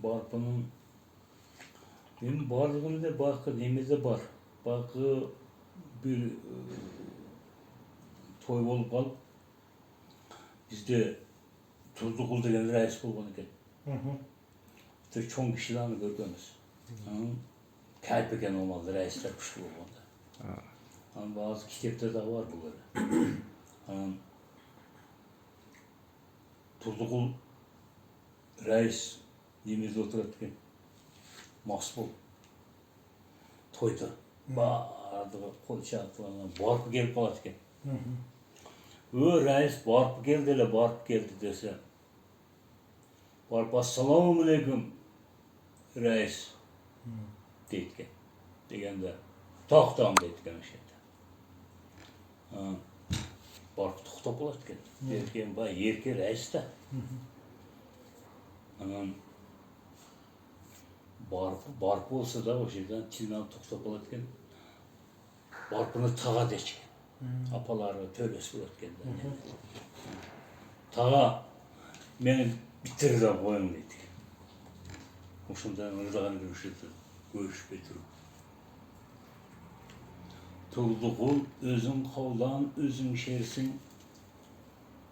Barpının benim bardığımda bakı nemizde var. Bakı bir toy olup kalıp bizde Tuzlukul degen reis bolgan eken. İşte çoğun kişilerini gördünüz. Kalp eken olmalı reisler kuşlu olmalı. Bazı kitapta da var bu böyle. Tuzlukul reis nemizde otururken mahsul toyda bardı kol çarptılarına barpı gelip kalat eken. Reis barpı geldi dese. Barpı assalamu aleyküm reis deyitken. Degende toxtam deyitken o şeyde. Barpı toxtap kalatken. Derken bay yerke reis de. Barpı olsa da o şeyden tilmen toxtap kalatken. Barpını tağa deçken. Apaları töylesi kalatken. Tağa beni bitirdi koyun dedi. Oşundan ırdağını görüşüp eturup. Tuldukul özün kovlan, özün şersin.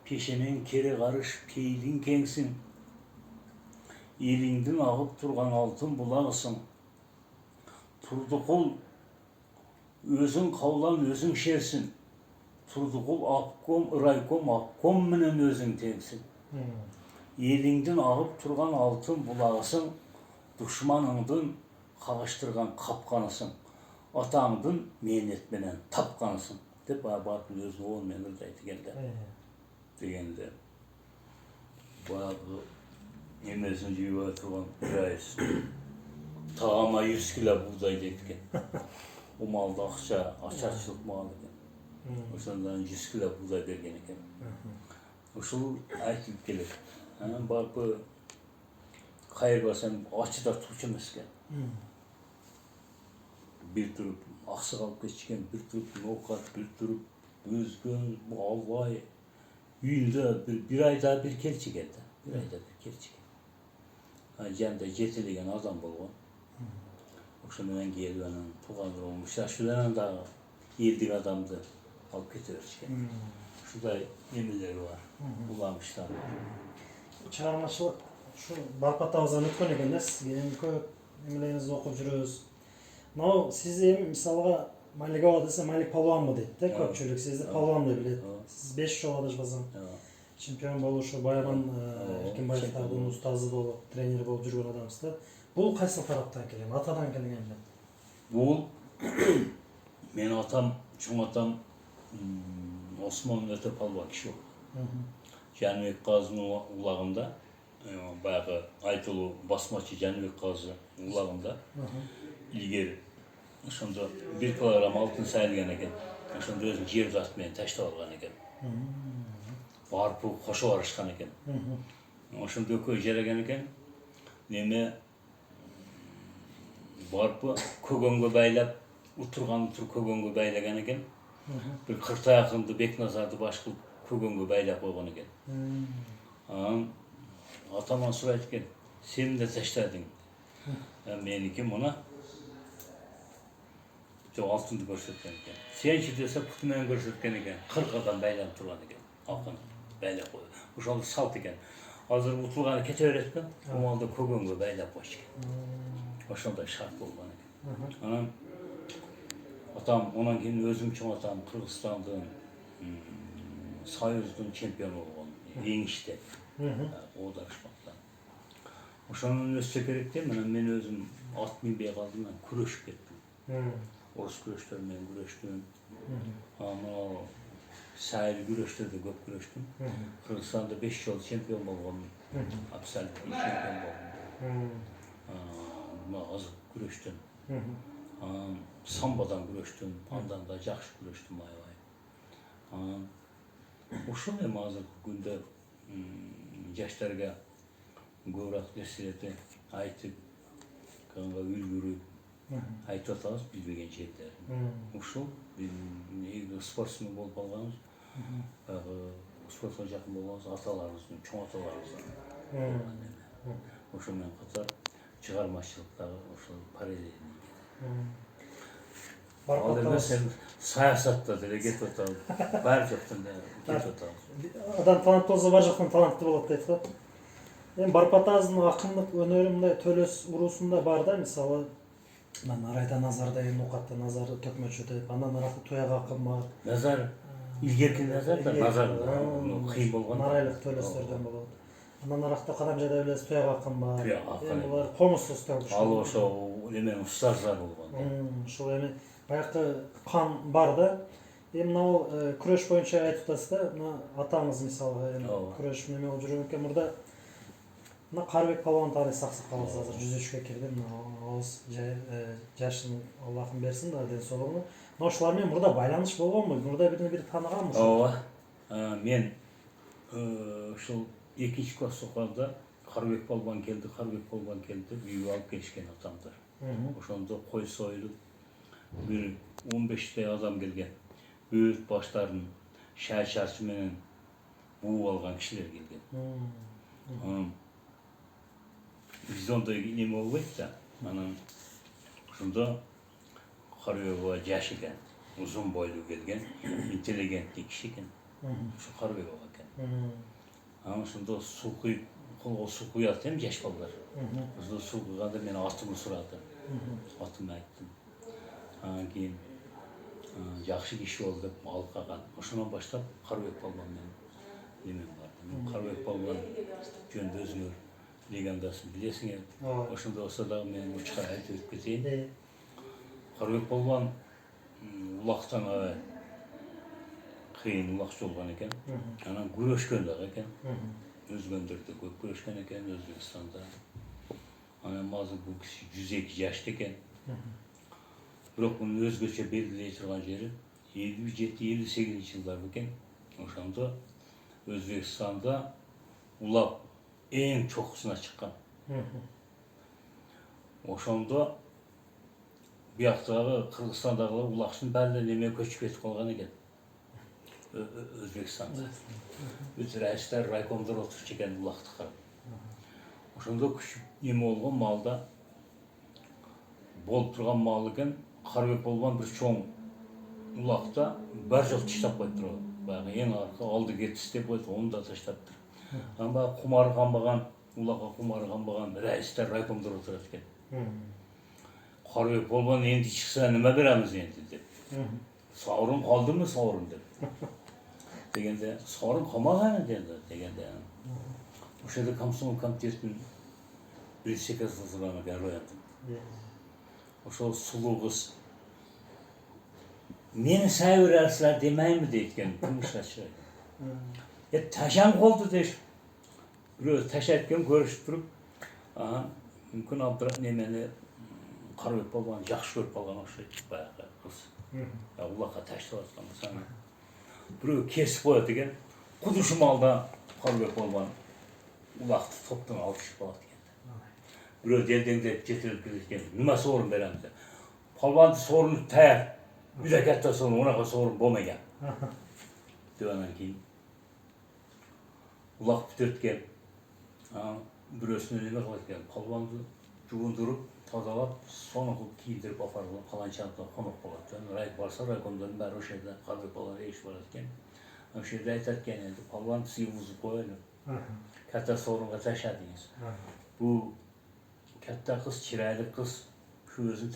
Peşemen kere karış, peylin kengsin. Elinden ağıp turgan altın bulağısın. Tuldukul özün kovlan, özün şersin. Tuldukul akkom, ıraykom, akkom menen özün tengsin. Elinden ağıp turgan altın bulağısın. Düşmanыңdın kağıştırgan kapkanısın. Atağındın mehnetmenen tapkanısın. Dep Barpın özünü olmayan ırdaydı degende. Bayağı emesini jüyüp turgan reis. Tağama 100 kilo buğday deyitken. O malda açarçılık malı eken. Oşondan 100 kilo buğday bergen eken. Oşul aytılıp gelir. Barpı hayır basam açıda tuğuç emesken. Bir turup aksı kalıp geçken, bir turup nokat, bir turup özgün, bu Allah'ı yüyünde bir ayda bir kel çekerdi. Bir ayda bir kel çeker. Cemde jetiligen adam bolgan. Oşumenен gelibenen tuğanır olmuş. Şulardan da yeldik adamdı alıp getirirken. Şurada emeleri var. Bulamışlar. Çağırmaçılık şu Barpatağızdan ötkөн ekendес. Benim köp emelerinizni okup жүрөбүz. Siz misalga Malik Ağa dese Malik Palvan mı deydi. Köpçülük sizni Palvan da biledi. Siz 5 jol adashmasam чемпион болушу баяган Эркинбаев тагынын устазы болуп, тренери болуп жүргөн адамсыздар. Бул кайсыл тараптан келген? Атадан келгенби? Бул мен атам, чоң атам Osman öte palvan kişi oldu. Canibek Gazi'nin ulağında, bayağı Aytolu basmaçı Canibek Gazi ulağında ilgili. Şunda 1 kilogram altın sayılgan eken. Şunda özün жерди atmayan taşta algan eken. Barpı koşu varışkan eken. Şunda ököy jeregen eken. Neme barpı kөгөнгө baylap, uturgan kөгөнгө baylagan eken. Bir kırta yakındı Beknazar'dı başkıl kөгөнгө baylap koygan eken. Ataman surayt eken. Sen de taşladın. Menikim ona altındı görsetken eken. Sen çiftese kutumen görsetken eken. 40 adam baylanıp turgan eken. Halkını baylap koydu. Bu şolda salt eken. Hazır utulganı kete öğretken, o malda kөгөнгө baylap koydu eken. O şolda şart bolgan eken. Atam, ondan keyin özüm çoğun atam Kırgızstandın, Soyuzdun çempionu olgan. Yengişte. O darışmaktan. Oşonun össe kerekte, men özüm at minbey kaldım, ben kuröşüp kettim. Orus kuröştöründen kuröştüm. Ama sahil kuröştörde köp kuröştüm. Kırgızstanda 5 yıl çempion bolgan. Absolut çempion bolgan. Azık kuröştüm. Sambadan kuröştüm, andan da jakşı kuröştüm aybay. Oşo men hazır günde jaşlarga köbrak nesiretini aytıp, kanга үлгүрүп айтып атабыз билбеген жердерин. Ушул спортсмен болуп калганбыз. Спортко жакын болгонбуз, аталарыбыздын, чоң аталарыбыздын. Ошомен катар чыгармачылыктагы ошол параллельный. Ал эми сен саясатта деле кетип атабыз. Бар жоктон деле кетип атабыз. Адам таланттуу болсо бар жактан таланттуу болот дейт го. Эми Барпатаздын акындык өнөрү мындай төлөс уруусунда бар да, мисалы Нарайда Назар деген укатта Назар төкмөчү деп, андан аракы Туяк акын бар. Назар илгерки Назар да Назар кыйын болгон. Нарайлык төлөстөрдөн болот. Андан аракта Кадамжайда билесиз Туяк акын бар. Туяк акын. Эми булар комузсуз төлөш. Ал ошо эменин устаздар болгон. Ушул эми баягы кан бар да. Эми мына күрөш боюнча айтып атасыз да, мына атаңыз мисалы эми күрөш неме болуп жүргөн экен мурда. Мына Карыбек палван тарыхый саксакалыбыз азыр 103кө кирди. Мына Оз жашын Аллахым берсин да ден соолугун. Мына ошолар менен мурда байланыш болгонбу? Мурда бири тааныганбы? Ооба. Мен ушул 2-класс окуганда Карыбек палван келди деп үйгө алып келишкен атамдар. Ошондо кой союлуп бир 15 адам келген. Бөөт баштарын шай-чарчы менен бууп алган кишилер келген. Бизде ондай неме болбойт да. Анан ошондо Карыбек жаш экен, узун бойлуу келген, интеллигентный киши экен. Ошо Карыбек экен. Анан ошондо суу куюп, колго суу куят эми жаш балдар. Ошондо суу куйганда мен атымды сурады. Атымды айттым. Анан кийин жакшы киши бол деп алып калган. Ошондон баштап Карыбек палван менен немем бар. Карыбек палван жөнүндө өзүңөр легандасын билесиңер. Ошондо болсо дагы мен учка айтып өтүп кетейин. Карыбек палван улактан кыйын улакчы болгон экен. Анан күрөшкөн дагы экен. Өзгөндөрдө көп күрөшкөн экен Өзбекстанда. Анан азыр бул киши 102 жашта экен. Бирок мунун өзгөчө белгилей турган жери 57-58 жылдар экен. Ошондо Өзбекстанда улак эң чокусуна чыккан. Ошондо бияктагы Кыргызстандагы улакчынын баары неме көчүп кетип калган экен. Өзбекстанда. Бүт райыстар райкомдор отурчу экен улакты карап. Ошондо күчүп неме болгон маалда болуп турган маал экен. Карыбек палван бир чоң улакта бар жок таштап коюптур. Баягы эң аркы алды кетиш деп коюп, onu да таштаптыр. Анан баягы кумары канбаган, улакка кумары канбаган райыстар райкомдор отурат экен. Карыбек палван энди чыкса неме беребиз энди деп. Сабырың калдымы сабырың деп. Дегенде сабырың калмаган дегенде. Ошол комсомол комитетинин биринчи секретарына барып ошол сулуу кыз мени сай бересиңер демейми дейт экен тумушачы. Ташан колду дейт. Бирөө ташайт экен көрүшүп туруп, мүмкүн Абдырахман немени Карыбек палван жакшы көрүп калган окшойт баягы кыз. Улакка таштап аткан. Бирөө кесип коет экен. Кудушум алда Карыбек палван улакты топтон алып чыгып алат экен. Бирөө делдеңдеп жетелип келет экен. Нема соорун беремиз деп. Палванды сооруну таяк. Үйдө кетти соорун, унака соорун болмайган. Деп анан кийин улак бүтөт экен. Бирөөсүнө неме кылат экен. Палванды жуундуруп, тазалап, сону кылып кийиндирип апарып, каланчалыкка конок болот. Райк барса, райкомдордун баары ошол жерде Карыбек палван еш барат экен. Ошол жерде айтат экен, энди палван сыйыбызып коелу. Ката соорунга ташадыңыз. Бул катта кыз, чырайлуу кыз, ушу өзүн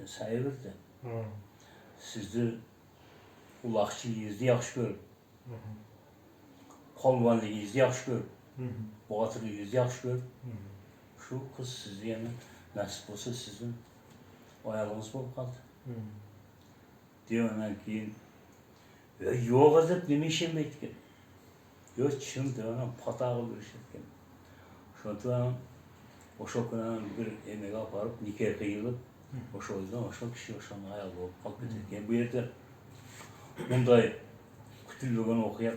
сай берди. Сизди улакчылыгыңызды жакшы көрүп, палванлыгыңызды жакшы көрүп, баатырлыгыңызды жакшы көрүп, ушу кыз сизди эми насип болсо сиздин аялыңыз болуп калды. Деп анан кийин жок деп неме ишенбейт экен. Жок чын деп анан патагы беришет экен. Ошондо ошол күнү бир эмеге апарып, нике кыйылып, ошолдон ошол киши ошонун аялы болуп калып кетет экен. Бу жерде мындай күтүлбөгөн окуя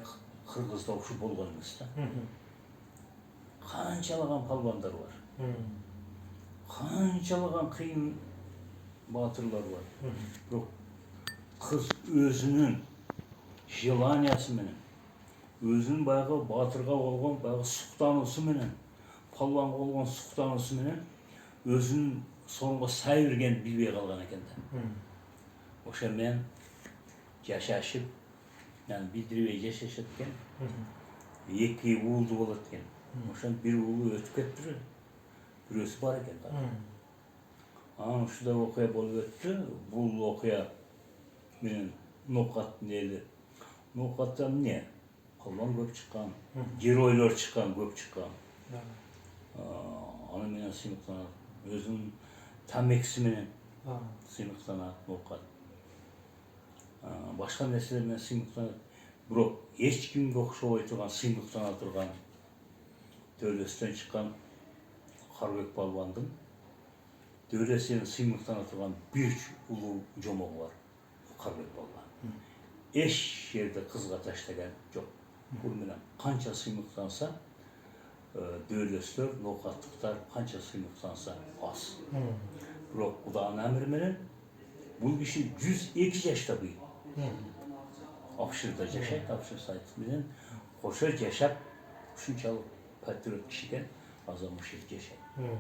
Кыргызда ошо болгон эмес да. Канчалаган палвандар бар. Канчалаган кыйын баатырлар бар. Бирок кыз өзүнүн желаниясы менен, өзүнүн баягы баатырга болгон баягы суктануусу менен Palvan olgan suqtanысы менен өзүнүн сонго сай бергенин билбей калган экен да. Ошо менен жашашып, yani билдирбей жашашат экен. Эки уулду болот экен. Ошонун бир уулу өтүп кетти. Бирөөсү бар экен да. Анан ушундай окуя болуп өттү. Бул окуя менен ноокаттын эли. Ноокатта эмне? Palvan көп чыккан, геройлор чыккан, көп чыккан. Аны менен сыймыктанат. Өзүнүн тамекиси менен сыймыктанат ноокат. Башка нерселер менен сыймыктанат. Бирок эч кимге окшобой турган, сыймыктана турган дөөлөстөн чыккан Карбек Палвандын дөөлөсүнө сыймыктана турган бир улуу жомогу бар. Карбек Палван. Эч жерде кызга таштаган жок. Бул менен канча сыймыктанса, дөөлөстөр, ноокаттыктар канча сыймыктанса аз. Бирок Куданын амри менен бул киши 102 жашта быйыл. Апшырда жашайт, Апшыр сайты менен кошо жашап, ушунчалык патриот киши экен, азам ушул жашайт.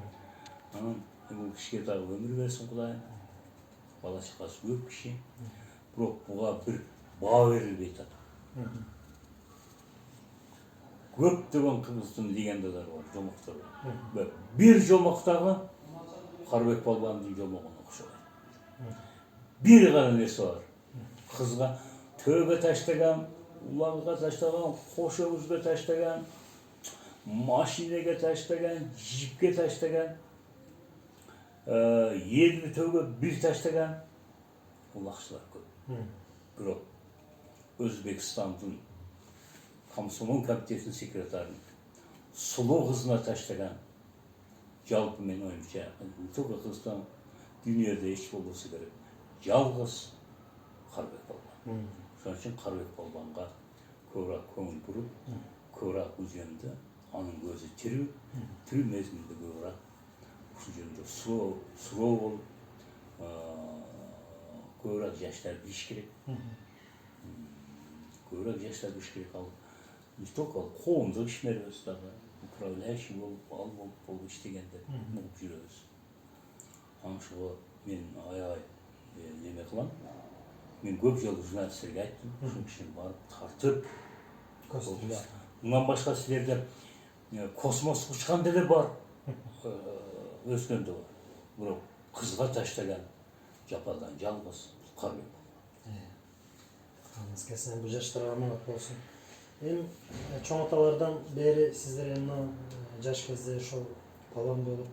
Анан бул кишиге дагы өмүр берсин Кудайым. Бала чакасы көп киши. Бирок буга бир баа берилбей атат. Көптөгөн кыргыздын легендалары бар, жомоктор бар. Бир жомоктогу Карбек Палвандын жомогуна окшогон. Бир гана нерсе бар. Кызга төбө таштаган, улагыга таштаган, кош өгүзгө таштаган, машинеге таштаган, жипке таштаган, элүү төбө бир таштаган улакчылар көп. Бирок Өзбекстандын Комсомол комитетинин секретарынын сулуу кызына таштаган, жалпы менин оюмча, только Кыргызстан дүйнөдө эч болбосо керек. Жалгыз Карбек Палван. Ошон үчүн Карбек Палванга көбүрөөк көңүл буруп, көбүрөөк бул жөнүндө анын көзү тирүү, тирүү мезгилде көбүрөөк ушул жөнүндө суроо болуп, көбүрөөк жаштар билиш керек. Көбүрөөк жаштар билиш керек. Ал не только коомдук ишмерибиз дагы, управляющий болуп, ал болуп иштегенде угуп жүрөбүз. Анан ошого мен аябай неме кылам. Мен көп жолу журналисттерге айттым, ушул кишини барып тартып, мындан башка силерде космос учкан деле бар, өскөндө бар. Бирок кызга таштаган жападан жалгыз Карбек. Каныңыз келсин, бул жаштарга аманат болсун. Эми чоң аталардан бери сиздер эми жаш кезде ошол палван болуп,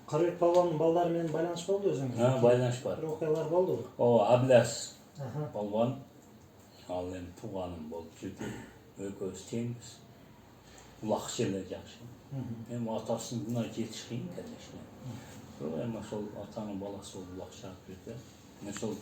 Карбек Палвандын балдары менен байланыш болду өзүңүз? Байланыш бар. Бир окуялар болду. Абляс Палван, ал эми тууганым болуп жүрдү. Экөөбүз теңбиз. Улакчы эле жакшы. Эми атасына жетиш кыйын, конечно. Бирок эми ошол атанын баласы болуп улакчы жүрдү. Ошол